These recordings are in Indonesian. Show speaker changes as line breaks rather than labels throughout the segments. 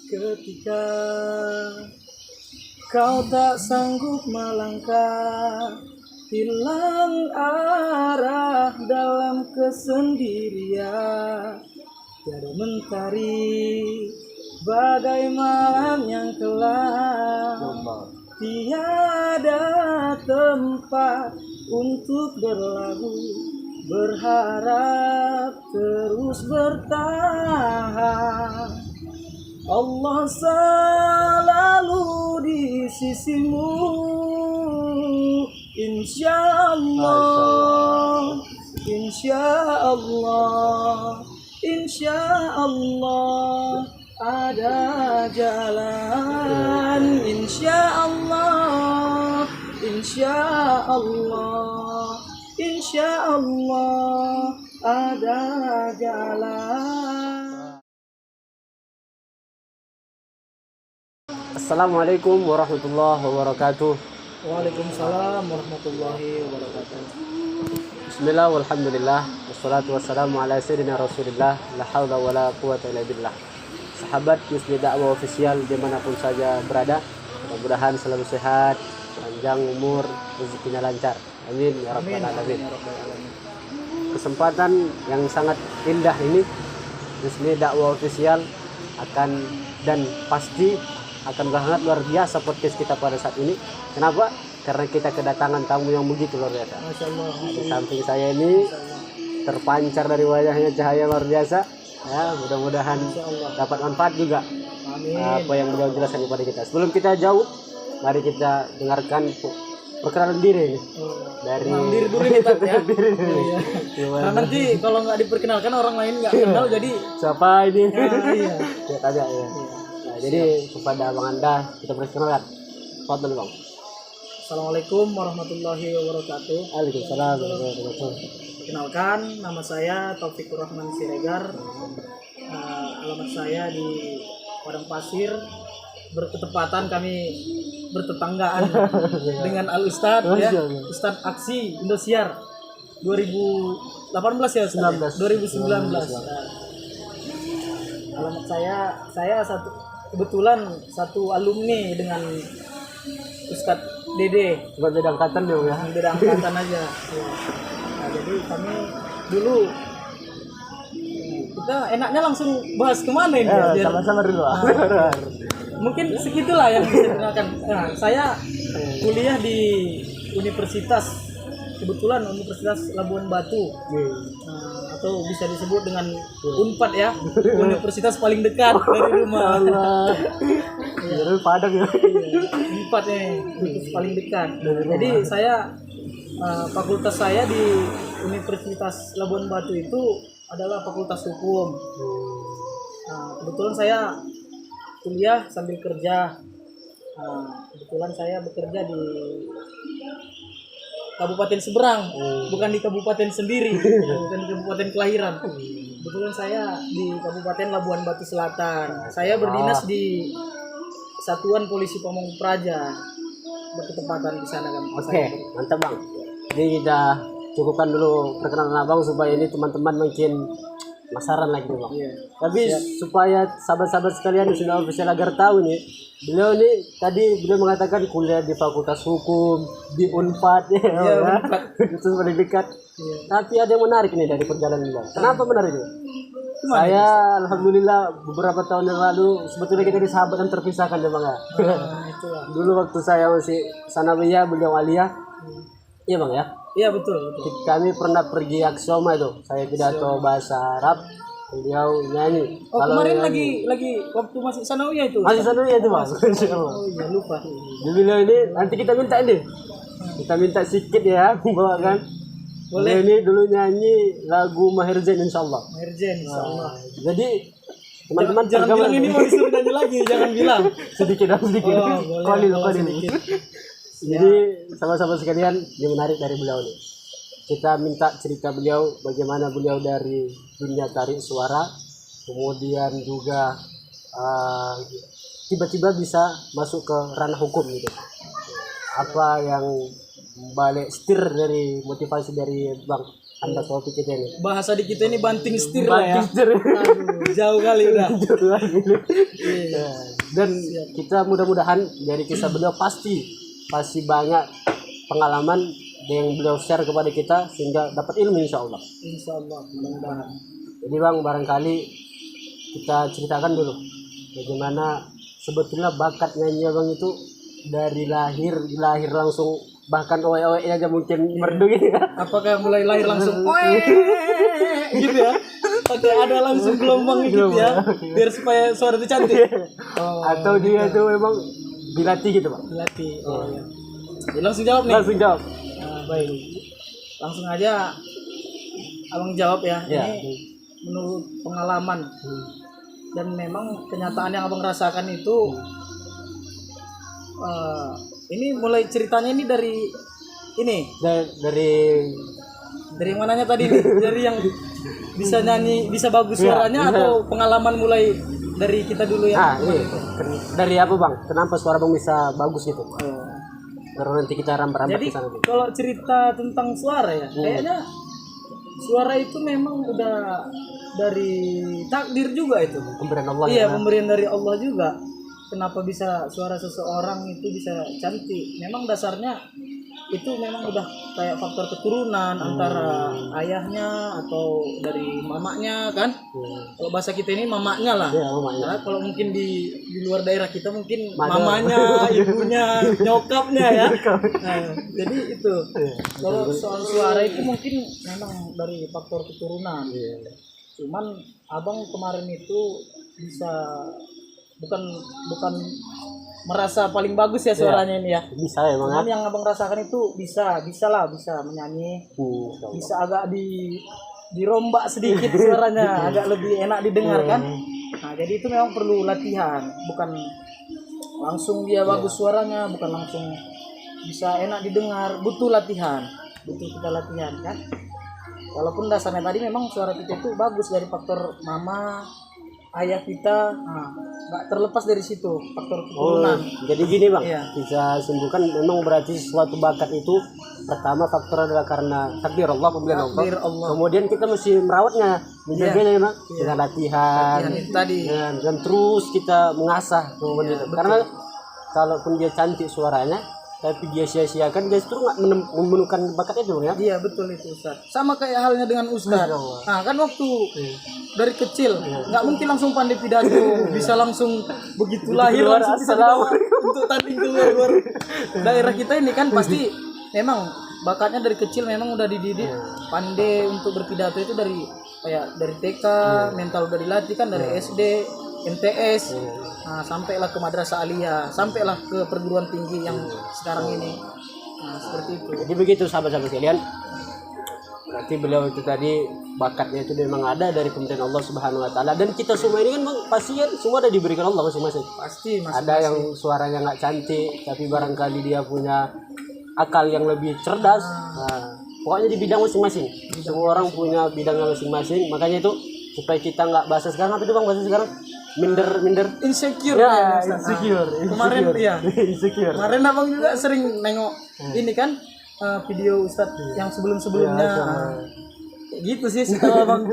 Ketika kau tak sanggup melangkah, hilang arah dalam kesendirian, tiada mentari bagai malam yang kelam, tiada tempat untuk berlabuh, berharap terus bertahan. Allah selalu di sisimu, insya Allah, insya Allah, insya Allah ada jalan, insya Allah, insya Allah, insya Allah ada jalan.
Assalamualaikum warahmatullahi wabarakatuh.
Waalaikumsalam warahmatullahi wabarakatuh.
Bismillah walhamdulillah wassalatu wassalamu ala sayyidina Rasulillah la haula wala quwata illa billah. Sahabat Musli Dakwah Official dimanapun saja berada, mudah-mudahan selalu sehat, panjang umur, rezekinya lancar. Amin ya rabbal alamin. Kesempatan yang sangat indah ini Musli Dakwah Official akan dan pasti akan sangat luar biasa podcast kita pada saat ini. Kenapa? Karena kita kedatangan tamu yang begitu luar biasa.
Masya Allah.
Di samping saya ini terpancar dari wajahnya cahaya luar biasa. Ya, mudah-mudahan dapat manfaat juga.
Amin.
Apa yang beliau jelaskan kepada kita. Sebelum kita jauh, mari kita dengarkan perkenalan diri ini. Dari
diri dulu kita ya.
Iya.
Karena nanti kalau nggak diperkenalkan orang lain nggak kenal, jadi
siapa ini?
iya.
Ya tanya ya. Nah, jadi kepada Bang Anda kita perkenalkan. Fadhil Bang.
Assalamualaikum warahmatullahi wabarakatuh.
Waalaikumsalam warahmatullahi wabarakatuh.
Perkenalkan, nama saya Taufikur Rahman Siregar. Alamat saya di Padang Pasir. Berketepatan kami bertetanggaan dengan Al Ustadz ya, Ustadz Aksi Indosiar 2018 ya, 2019. Alamat saya kebetulan satu alumni dengan Ustadz Dede.
Cuma beda angkatan dong ya.
Beda angkatan aja. Nah, jadi kami dulu kita enaknya langsung bahas kemana ini?
Sama-sama dulu.
Mungkin segitulah yang bisa dikenalkan. Nah, saya kuliah di Universitas Labuan Batu. Atau bisa disebut dengan Unpad ya, universitas paling dekat dari rumah.
Jadi Padang ya.
Unpad nih, universitas paling dekat. Jadi saya fakultas saya di Universitas Labuan Batu itu adalah Fakultas Hukum. Kebetulan saya kuliah sambil kerja. Kebetulan saya bekerja di Kabupaten Seberang, bukan di kabupaten sendiri, bukan di kabupaten kelahiran. Kebetulan saya di Kabupaten Labuan Batu Selatan. Saya berdinas di Satuan Polisi Pamong Praja, berketepatan di sana kan.
Oke, mantap Bang. Jadi kita cukupkan dulu perkenalan Abang supaya ini teman-teman mungkin penasaran lagi Bang.
Iya.
Tapi supaya sahabat-sahabat sekalian yang sudah official agar tahu nih, beliau nih tadi beliau mengatakan kuliah di Fakultas Hukum di Unpad ya, itu paling dekat.
Iya.
Tapi ada yang menarik nih dari perjalanan beliau. Kenapa menarik nih? Saya alhamdulillah beberapa tahun yang lalu sebetulnya kita di sahabat yang terpisahkan ya Bang ya.
Itulah.
Dulu waktu saya masih sanawiyah beliau aliyah. Iya Bang ya.
Iya betul.
Kami pernah pergi Aksoma itu. Saya pidato bahasa Arab, beliau nyanyi.
Oh, kemarin lagi waktu masih sanawiyah itu.
Masih sanawiyah itu Bang.
Oh iya lupa.
Dia bilang ini nanti kita minta ini. Kita minta sedikit ya, bawakan.
Boleh.
Ini dulu nyanyi lagu Maher Zain insyaallah.
Maher Zain insyaallah.
Jadi teman-teman
Jangan bilang ini mau disuruh nyanyi lagi, jangan bilang.
sedikit.
Oh, boleh.
Sedikit. Jadi sama-sama sekalian yang menarik dari beliau nih. Kita minta cerita beliau bagaimana beliau dari dunia tarik suara, kemudian juga tiba-tiba bisa masuk ke ranah hukum gitu. Apa yang balik setir dari motivasi dari Bang Anda topik kita ini.
Bahasa di kita ini banting setir lah ya.
Banting setir.
Aduh, jauh kali udah. Iya.
Dan kita mudah-mudahan dari kisah beliau pasti banyak pengalaman yang beliau share kepada kita sehingga dapat ilmu insya Allah.
Insya Allah, mudah-mudahan.
Jadi Bang, barangkali kita ceritakan dulu bagaimana sebetulnya bakat nyanyi Bang itu dari lahir langsung, bahkan oe aja mungkin merdu gitu ya.
Apakah mulai lahir langsung gitu ya? Oke, ada langsung gelombang gitu ya, biar supaya suara itu cantik. Oh,
atau dia tuh memang dilatih gitu Bang?
dilatih. Oh ya. Ya, langsung jawab nih.
Langsung jawab.
Nah, baik. Langsung aja abang jawab ya.
Ya.
Ini menurut pengalaman dan memang kenyataan yang abang rasakan itu. Ini mulai ceritanya ini dari ini. Dari yang mananya tadi nih? Dari yang bisa nyanyi, bisa bagus suaranya atau pengalaman mulai dari kita dulu ya?
Dari apa Bang? Kenapa suara Bang bisa bagus gitu? Baru nanti kita rambat-rambat
Jadi
ke sana.
kalau cerita tentang suara ya, kayaknya suara itu memang udah dari takdir juga itu.
Pemberian Allah.
Iya, pemberian dari Allah juga. Kenapa bisa suara seseorang itu bisa cantik? Memang dasarnya itu memang udah kayak faktor keturunan antara ayahnya atau dari mamanya kan. Kalau bahasa kita ini mamanya lah.
Iya, mamanya.
Nah, kalau mungkin di luar daerah kita mungkin mamanya, ibunya, nyokapnya ya. Nah, jadi itu. Kalau soal suara itu mungkin memang dari faktor keturunan. Cuman abang kemarin itu bisa bukan merasa paling bagus ya suaranya ini ya.
Bisa ya Bang.
Cuman yang abang rasakan itu bisa menyanyi. Bisa agak dirombak sedikit suaranya, agak lebih enak didengar kan. Nah, jadi itu memang perlu latihan, bukan langsung dia bagus suaranya, bukan langsung bisa enak didengar, butuh latihan. Butuh kita latihan kan. Walaupun dasarnya tadi memang suara kita itu bagus dari faktor mama, ayah kita, nggak terlepas dari situ faktor keturunan.
Jadi gini Bang,
Iya.
bisa simpulkan memang berarti suatu bakat itu pertama faktor adalah karena takdir Allah, pemberian
Takdir
Allah.
Allah.
Kemudian kita mesti merawatnya, menjaganya memang dengan latihan,
Latihan itu tadi.
dan terus kita mengasah kemudian karena kalaupun dia cantik suaranya tapi dia sia-siakan, dia justru nggak menemukan bakatnya dong ya.
Iya betul itu Ustaz. Sama kayak halnya dengan Ustaz. Nah kan waktu dari kecil nggak mungkin langsung pandai pidato, bisa langsung begitu lahir langsung bisa dibawa untuk tanding ke luar daerah kita ini kan pasti memang bakatnya dari kecil memang udah dididik pandai untuk berpidato itu dari kayak dari TK, mental udah dilatih kan dari SD, MTS. Nah, sampailah ke madrasah aliyah, sampailah ke perguruan tinggi yang sekarang ini. Nah, seperti itu.
Jadi begitu sahabat-sahabat sekalian. Berarti beliau itu tadi bakatnya itu memang ada dari pemberian Allah Subhanahu wa taala, dan kita semua ini kan pasti kan semua ada diberikan Allah masing-masing.
Pasti
Ada yang suaranya nggak cantik tapi barangkali dia punya akal yang lebih cerdas. Nah, pokoknya di bidang masing-masing. Semua orang punya bidangnya masing-masing. Makanya itu supaya kita nggak bahasa sekarang, apa itu Bang bahasa sekarang? Minder
insecure
ya,
ya,
insecure.
Kemarin iya.
Insecure.
Kemarin abang juga sering nengok ini kan video Ustadz yang sebelum-sebelumnya. Kayak gitu sih kalau abang.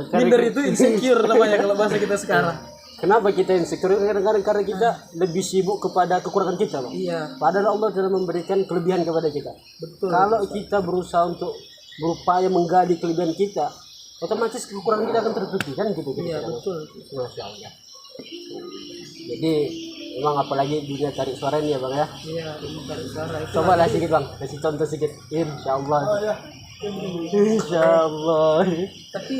Minder itu insecure namanya kalau bahasa kita sekarang.
Kenapa kita insecure? Karena kita lebih sibuk kepada kekurangan kita, Bang.
Iya.
Padahal Allah telah memberikan kelebihan kepada kita.
Betul.
Kalau kita berusaha untuk berupaya menggali kelebihan kita, otomatis kekurangan kita akan tertutupi kan gitu.
Iya,
kan?
betul.
Masya Allah. Jadi memang apalagi dunia cari suara ini ya Bang ya.
Iya, cari suara itu.
Coba lah sedikit Bang, kasih contoh sedikit. Insya Allah. Insya Allah.
Tapi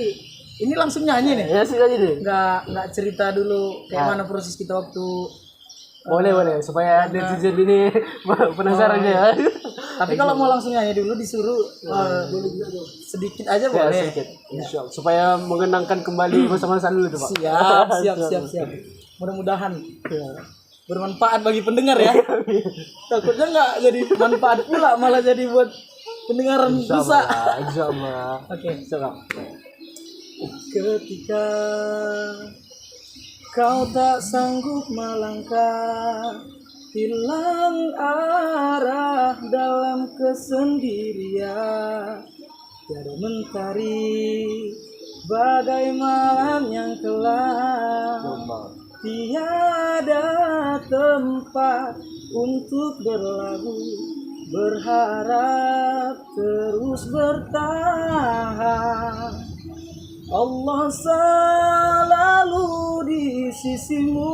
ini langsung nyanyi nih.
Ya sudah jadi.
Nggak cerita dulu kayak mana proses kita waktu.
Boleh supaya netizen ini penasaran ya.
Tapi kalau mau langsung nyanyi dulu disuruh sedikit aja boleh.
Sedikit. Insya Allah. Supaya mengenangkan kembali masa-masa dulu tuh Pak.
Siap. Mudah-mudahan bermanfaat bagi pendengar ya. Takutnya nggak jadi manfaat pula, malah jadi buat pendengaran rusak.
Insya Allah.
Oke.
Siap.
Ketika kau tak sanggup melangkah, hilang arah dalam kesendirian, tiada mentari bagai malam yang kelam, tiada tempat untuk berlabuh, berharap terus bertahan. Allah selalu di sisimu,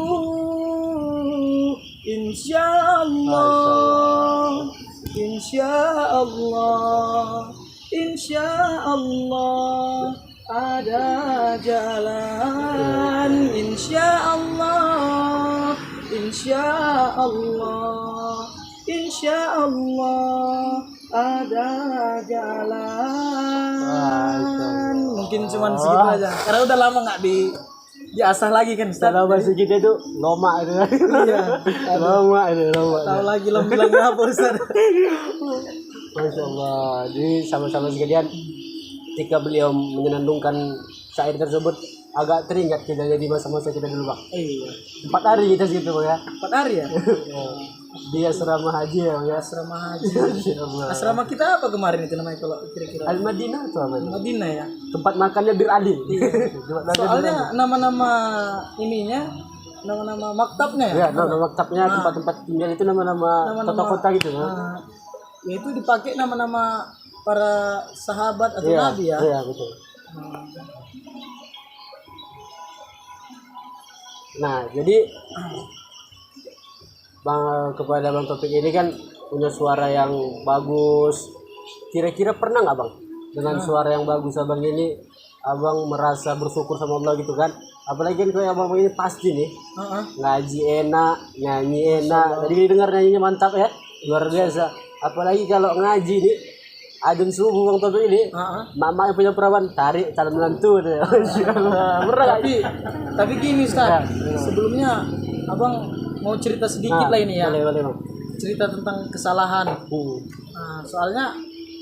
insyaallah, insyaallah, insyaallah ada jalan, insyaallah, insyaallah, insyaallah ada jalan. Mungkin cuman segitu aja karena udah lama nggak diasah lagi kan Ustaz.
Kalau bahasa kita itu loma itu.
Iya.
Loma itu loma.
Tahu lagi lembilangnya apa Ustaz?
Masya Allah. Jadi sama-sama sekalian, ketika beliau menyenandungkan syair tersebut, agak teringat kita jadi masa-masa kita dulu Bang.
Iya.
4 hari kita situ Bang ya.
4 hari ya?
Di asrama haji ya Bang ya.
Asrama haji. Asrama kita apa kemarin itu namanya kalau kira-kira?
Al-Madinah itu apa?
Madinah ya.
Tempat makannya Bir Ali. Tempat makannya Bir Ali.
Soalnya nama-nama ininya, nama-nama maktabnya ya.
Ya, nama maktabnya, tempat-tempat tinggal itu nama-nama kota-kota gitu Bang.
Ya itu dipakai nama-nama para sahabat atau
Iya,
nabi ya.
iya betul. Nah, jadi kepada Bang Taufik ini kan punya suara yang bagus. Kira-kira pernah nggak Bang dengan suara yang bagus Abang ini, Abang merasa bersyukur sama Allah gitu kan? Apalagi kan kayak Abang ini pasti nih ngaji enak, nyanyi enak. Tadi dengar nyanyinya mantap ya, luar biasa. Apalagi kalau ngaji nih, adun subuh Bang Taufik ini, mama yang punya perawan tarik calon menantu deh.
Tapi gini Ustaz, sebelumnya Abang mau cerita sedikit lah ini ya.
Boleh Bang.
Cerita tentang kesalahan. Nah, soalnya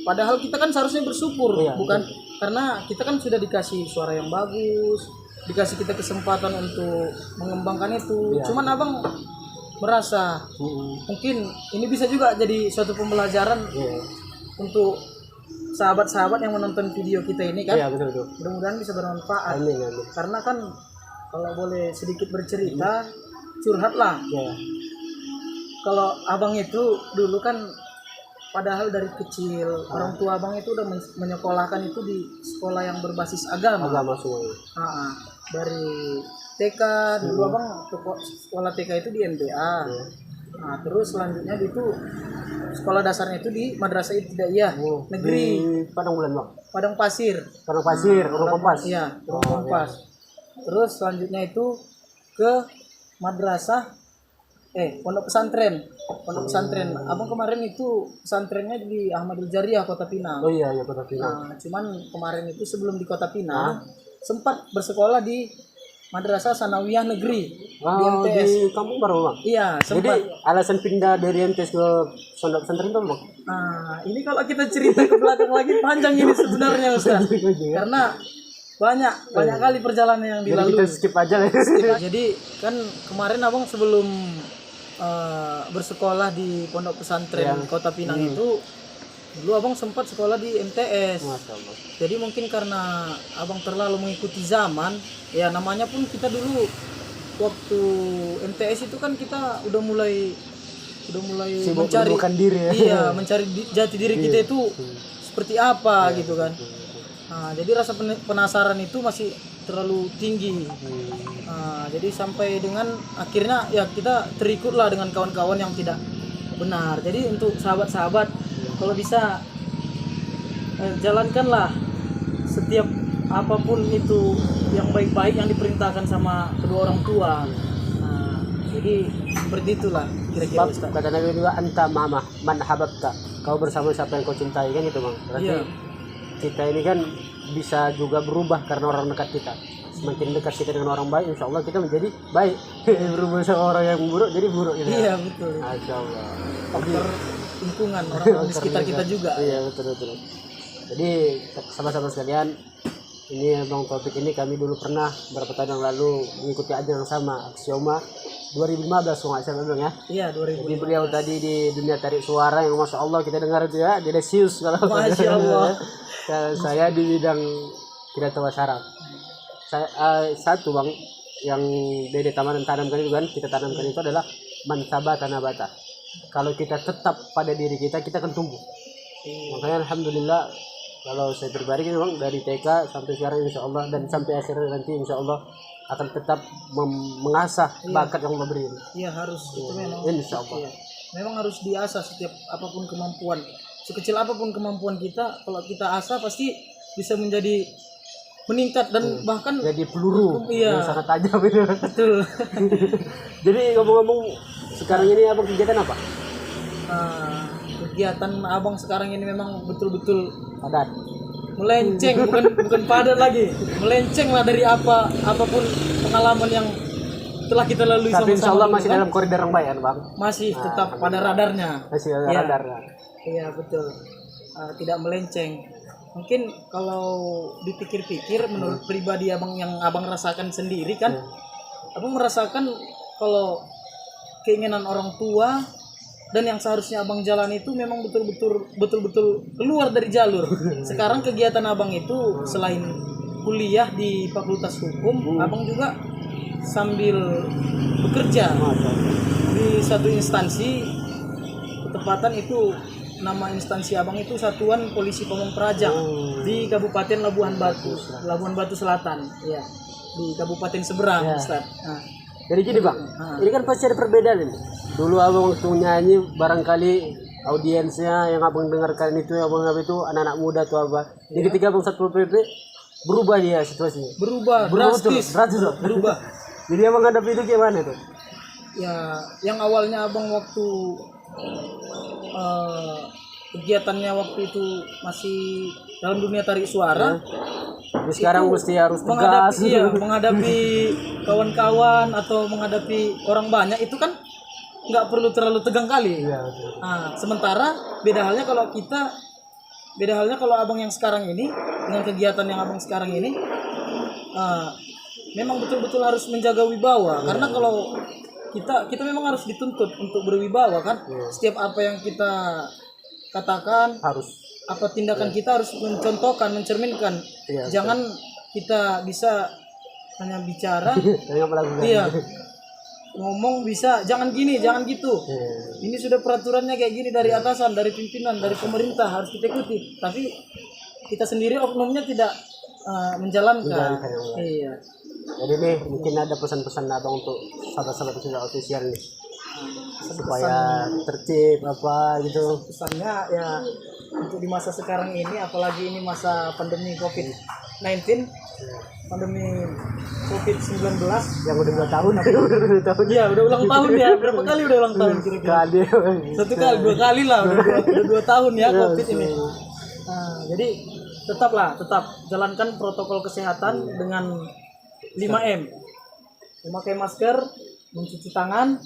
padahal kita kan seharusnya bersyukur, bukan karena kita kan sudah dikasih suara yang bagus, dikasih kita kesempatan untuk mengembangkan itu. Cuman Abang merasa mungkin ini bisa juga jadi suatu pembelajaran untuk sahabat-sahabat yang menonton video kita ini kan.
Iya, betul.
Mudah-mudahan bisa bermanfaat.
Amin.
Karena kan kalau boleh sedikit bercerita, curhatlah. Kalau Abang itu dulu kan padahal dari kecil orang tua Abang itu udah menyekolahkan itu di sekolah yang berbasis agama.
Agama semua.
Dari TK dulu Abang sekolah TK itu di MTA. Nah, terus selanjutnya itu sekolah dasarnya itu di Madrasah Ibtidaiyah Negeri
di Padang Bulan Bang.
Padang Pasir.
Urung Kompas.
Iya, Urung Kompas. Terus selanjutnya itu ke madrasah pondok pesantren. Abang kemarin itu pesantrennya di Ahmadul Jariah Kota Pinang.
Oh iya Kota Pinang.
Nah, cuman kemarin itu sebelum di Kota Pinang sempat bersekolah di Madrasah Sanawiyah Negeri di MTS.
Di Kampung Baru Bang.
Iya, sempat.
Jadi alasan pindah dari MTS ke pondok pesantren itu Bang?
Nah, ini kalau kita cerita ke belakang lagi panjang ini sebenarnya Ustaz. Karena banyak kali perjalanan yang dilalui.
Jadi kita skip aja lah.
Jadi kan kemarin Abang sebelum bersekolah di pondok pesantren Kota Pinang itu dulu Abang sempat sekolah di MTS.
Masya Allah. Jadi
mungkin karena Abang terlalu mengikuti zaman, ya namanya pun kita dulu waktu MTS itu kan kita udah mulai mencari
diri ya.
Iya, mencari jati diri kita itu seperti apa gitu kan. Nah, jadi rasa penasaran itu masih terlalu tinggi. Nah, jadi sampai dengan akhirnya ya kita terikutlah dengan kawan-kawan yang tidak benar. Jadi untuk sahabat-sahabat kalau bisa jalankanlah setiap apapun itu yang baik-baik yang diperintahkan sama kedua orang tua. Nah, jadi seperti itulah kira-kira Ustaz.
Kata Nabi juga anta mama man hababta. Kau bersama siapa yang kau cintai kan itu Bang. Berarti kita ini kan bisa juga berubah karena orang dekat kita. Semakin dekat kita dengan orang baik, insya Allah kita menjadi baik. Berubah sama orang yang buruk jadi buruk gitu.
Iya betul.
Masya Allah.
Faktor lingkungan orang di sekitar kita juga.
Iya betul. Jadi sama-sama sekalian, ini Bang Taufik ini kami dulu pernah beberapa tahun yang lalu mengikuti ajaran yang sama, Aksioma. 2015 kalau nggak salah bilang ya.
Iya,
Jadi
2000.
beliau tadi di dunia tarik suara yang masya Allah kita dengar itu ya, delesius kalau
Masya Allah.
Kalau saya di bidang tidak tahu syarat. Saya satu bang yang Dede tanamkan itu kan kita tanamkan itu adalah mansaba tanabata. Kalau kita tetap pada diri kita akan tumbuh. Makanya alhamdulillah kalau saya pribadi kan bang dari TK sampai sekarang insya Allah dan sampai akhirnya nanti insya Allah akan tetap mengasah bakat yang Allah beri.
Iya, harus itu memang.
Insya Allah.
Iya. Memang harus diasah setiap apapun kemampuan. Sekecil apapun kemampuan kita, kalau kita asah pasti bisa menjadi meningkat dan bahkan
Jadi peluru
Iya.
yang sangat tajam itu.
betul.
Jadi ngomong-ngomong sekarang ini apa kegiatan apa?
Kegiatan abang sekarang ini memang betul-betul
Padat.
melenceng, bukan padat lagi, melenceng lah dari apapun pengalaman yang telah kita lalui
Tapi insya Allah
sama-sama
masih
dulu, kan?
dalam koridor yang baik kan bang?
Masih tetap pada radarnya.
Masih ada
Iya.
radar kan?
Iya betul. Tidak melenceng. Mungkin kalau dipikir-pikir menurut pribadi abang yang abang rasakan sendiri kan, abang merasakan kalau keinginan orang tua dan yang seharusnya abang jalan itu memang betul-betul keluar dari jalur. Sekarang kegiatan abang itu selain kuliah di Fakultas Hukum, abang juga sambil bekerja di satu instansi, ketepatan itu nama instansi abang itu Satuan Polisi Pamong Praja di Kabupaten Labuhan Batu Selatan, ya, di Kabupaten Seberang,
Ya.
Ustaz. Nah,
Jadi gini bang, ini kan pasti ada perbedaan ini. Dulu abang waktu nyanyi barangkali audiensnya yang abang dengarkan itu abang apa itu anak-anak muda atau apa. Jadi ketika abang Satpol PP berubah dia situasinya.
berubah
betul,
drastis,
drastis loh.
berubah.
Jadi abang hadapi itu gimana tuh?
Ya, yang awalnya abang waktu kegiatannya waktu itu masih dalam dunia tarik suara,
Jadi sekarang
itu
mesti harus
menghadapi,
tegas.
menghadapi kawan-kawan atau menghadapi orang banyak itu kan nggak perlu terlalu tegang kali.
Iya, betul.
Nah, sementara beda halnya kalau abang yang sekarang ini dengan kegiatan yang abang sekarang ini, memang betul-betul harus menjaga wibawa. Karena kalau kita memang harus dituntut untuk berwibawa kan. Setiap apa yang kita katakan,
Harus.
apa tindakan kita harus mencontohkan, mencerminkan.
Iya,
Jangan kita bisa hanya bicara,
Saya nggak melakukan.
iya, ngomong bisa, jangan gini, jangan gitu.
Iya.
Ini sudah peraturannya kayak gini dari atasan, dari pimpinan, dari pemerintah, harus kita ikuti. Tapi kita sendiri oknumnya tidak menjalankan.
Menjalankan, ya.
Iya.
Jadi nih mungkin ada pesan-pesan abang untuk sahabat-sahabat sudah ofisial nih supaya tertib apa gitu.
Pesannya ya untuk di masa sekarang ini, apalagi ini masa pandemi COVID-19, pandemi COVID-19.
Yang udah 2 tahun, udah 2 tahun.
Iya, udah ulang tahun ya. Berapa kali udah ulang tahun kira-kira?
Kali.
Satu kali, 2 kali lah. Udah 2 tahun ya COVID ini. Nah, jadi tetap jalankan protokol kesehatan dengan 5M. Memakai masker, mencuci tangan,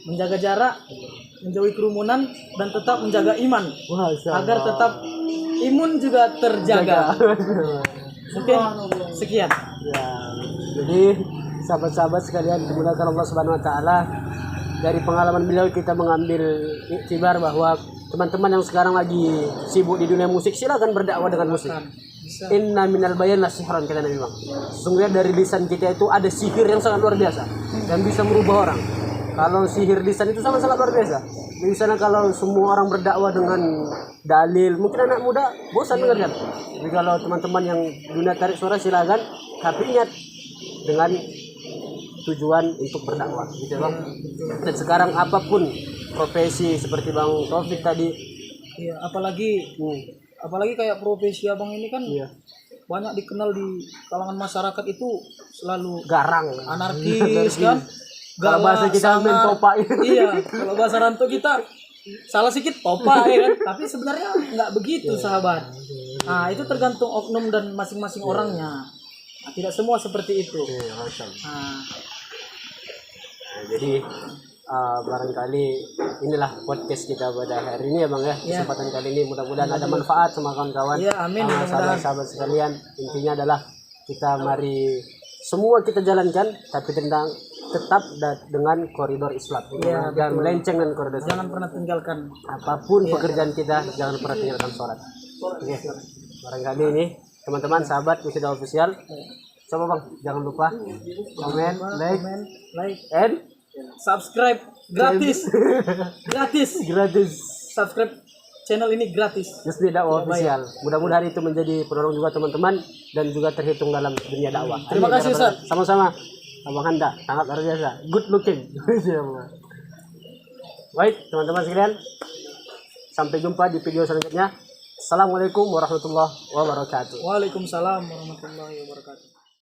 menjaga jarak, menjauhi kerumunan, dan tetap menjaga iman agar tetap imun juga terjaga. Mungkin sekian.
Ya, jadi sahabat-sahabat sekalian dimulakan Allah Subhanahu Wa Taala, dari pengalaman beliau kita mengambil iktibar bahwa teman-teman yang sekarang lagi sibuk di dunia musik silakan berdakwah dengan musik. Inna minal bayan la sihran, kata Nabi Bang. Sesungguhnya dari lisan kita itu ada sihir yang sangat luar biasa dan bisa merubah orang. Kalau sihir lisan itu sangat luar biasa. Di sana kalau semua orang berdakwah dengan dalil, mungkin anak muda bosan dengarkan. Jadi kalau teman-teman yang dunia tarik suara silakan, tapi ingat dengan tujuan untuk berdakwah, gitu Bang. Dan sekarang apapun profesi seperti Bang Taufik tadi,
iya, apalagi kayak profesi abang ini kan banyak dikenal di kalangan masyarakat itu selalu
garang,
anarkis kan.
Kalau bahasa kita main topa itu.
Iya, kalau bahasa rantau kita salah sedikit topa ya kan. Tapi sebenarnya nggak begitu sahabat. Nah, itu tergantung oknum dan masing-masing orangnya. Nah, tidak semua seperti itu. Nah,
jadi barangkali inilah podcast kita pada hari ini ya Bang ya. Kesempatan kali ini mudah-mudahan ada manfaat sama kawan-kawan.
Iya, amin. Mudah-mudahan.
Sahabat-sahabat sekalian, intinya adalah kita mari semua kita jalankan, tapi tentang tetap dengan koridor Islam.
Iya,
Jangan
betul.
melenceng dengan koridor Islam.
Jangan pernah tinggalkan.
Apapun pekerjaan kita, jangan pernah tinggalkan sholat. Oke, barangkali ini teman-teman sahabat sudah official. Coba bang, jangan lupa komen, like, and
Subscribe gratis.
gratis.
Subscribe channel ini gratis.
Yusni Dakwah Official. Mudah-mudahan itu menjadi penolong juga teman-teman dan juga terhitung dalam dunia dakwah.
Terima
Amin,
kasih,
ya Rabbal
Ustaz.
Alamin. Sama-sama. Abang Handa sangat luar biasa. Good looking. Baik, teman-teman sekalian. Sampai jumpa di video selanjutnya. Assalamualaikum warahmatullahi wabarakatuh.
Waalaikumsalam warahmatullahi wabarakatuh.